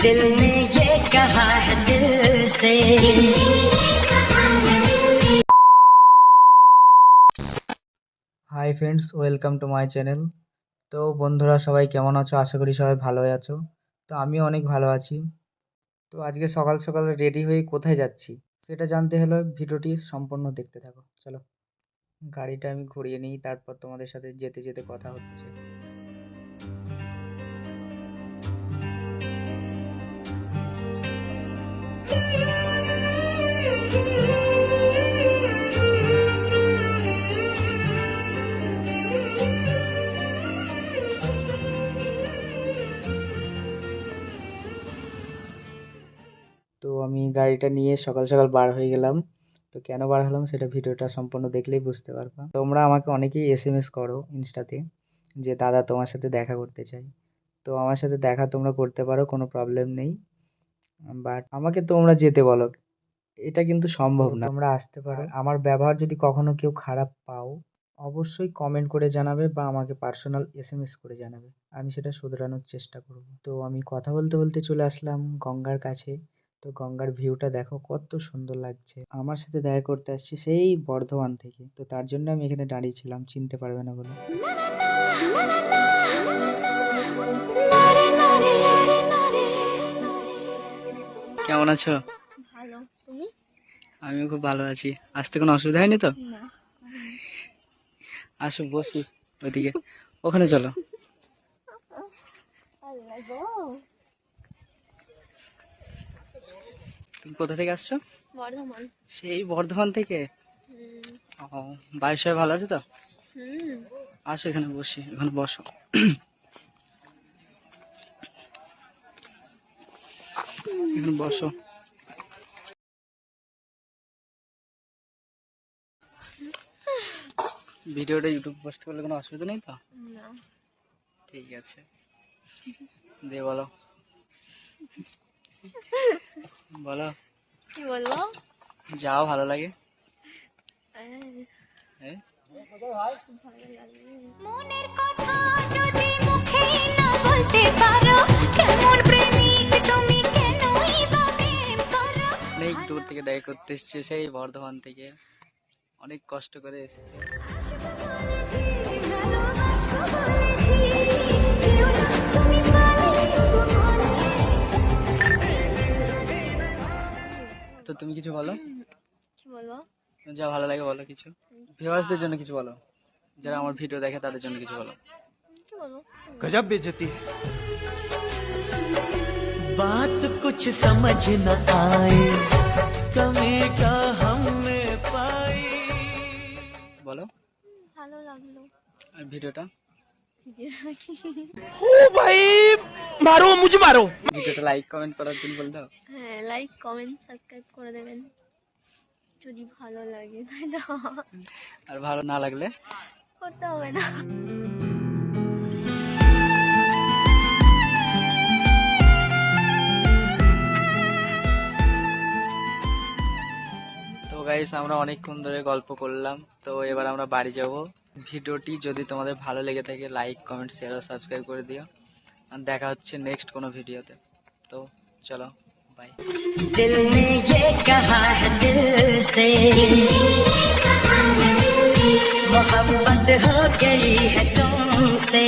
दिल ने ये कहा है दिल से। Hi friends, welcome to my channel. তো বন্ধুরা, সবাই কেমন আছো? আশা করি সবাই ভালোই আছো। তো আমিও অনেক ভালো আছি। তো আজকে সকাল সকাল রেডি হয়ে কোথায় যাচ্ছি সেটা জানতে হলে ভিডিওটি সম্পূর্ণ দেখতে থাকো। চলো, গাড়িটা আমি ঘুরিয়ে নিই, তারপর তোমাদের সাথে যেতে যেতে কথা হচ্ছে। তো আমি গাড়িটা নিয়ে সকাল সকাল বার হয়ে গেলাম। তো কেন বার হলাম সেটা ভিডিওটা সম্পূর্ণ দেখলেই বুঝতে পারবা। তোমরা আমাকে অনেকেই এসএমএস করো ইনস্টাতে যে দাদা তোমার সাথে দেখা করতে চাই। তো আমার সাথে দেখা তোমরা করতে পারো, কোনো প্রবলেম নেই। বাট আমাকে তোমরা যেতে বলো, এটা কিন্তু সম্ভব না। তোমরা আসতে পারো। আমার ব্যবহার যদি কখনো কেউ খারাপ পাও, অবশ্যই কমেন্ট করে জানাবে বা আমাকে পার্সোনাল এসএমএস করে জানাবে। আমি সেটা শুধরানোর চেষ্টা করব। তো আমি কথা বলতে বলতে চলে আসলাম গঙ্গার কাছে। তো গঙ্গার ভিউটা দেখো কত সুন্দর লাগছে। আমার সাথে দেখা করতে আসছে সেই বর্ধমান থেকে, তো তার জন্য আমি এখানে দাঁড়িয়েছিলাম, চিনতে পারবে না বলে। কেমন আছো? ভালো। তুমি? আমিও খুব ভালো আছি। আসতে কোনো অসুবিধা হয়নি তো? না। আসো, বসি ওইদিকে, ওখানে চলো। আল্লাহ গো। তুমি কোথা থেকে আসছো? বর্ধমান। সেই বর্ধমান থেকে? ও, বাড়ির সবাই ভালো আছে তো? আসো, এখানে বসি, এখানে বসো। এখানে বসো। ভিডিওটা ইউটিউব পোস্ট করলে কোনো অসুবিধা নেই তো? না। ঠিক আছে, দিয়ে বলো। বলো, কি বলবো? যাও, ভালো লাগে। ভালো লাগে। মনের কথা যদি মুখে না বলতে পারো, কেমন প্রেমিক তুমি, কেনই বা প্রেম করো। অনেক দূর থেকে দেখা করতে এসছে, সেই বর্ধমান থেকে অনেক কষ্ট করে এসছে। তো তুমি কিছু বলো, কি বলবো? যা ভালো লাগে বলো কিছু। ভিউয়ার্সদের জন্য কিছু বলো, যারা আমার ভিডিও দেখে তাদের জন্য কিছু বলো। কি বলবো? गजब बेइज्जती है। बात कुछ समझ न आए, कमी का हम में पाई। বলো। ভালো লাগলো। আর ভিডিওটা ভিডিওটা কি? ओ भाई, मारो मुझे मारो। ভিডিওটা লাইক কমেন্ট করার জন্য বলে দাও। হ্যাঁ, লাইক কমেন্ট সাবস্ক্রাইব করে দেবেন যদি ভালো লাগে, তাই না? আর ভালো না লাগলে করতে হবে না। তো গাইস, আমরা অনেকক্ষণ ধরে গল্প করলাম, তো এবার আমরা বাড়ি যাব। ভিডিওটি যদি তোমাদের ভালো লেগে থাকে, লাইক কমেন্ট শেয়ার ও সাবস্ক্রাইব করে দিও। আর দেখা হচ্ছে নেক্সট কোনো ভিডিওতে। তো চলো, বাই। दिल ने ये कहा है दिल से, मोहब्बत हो गई है तुमसे।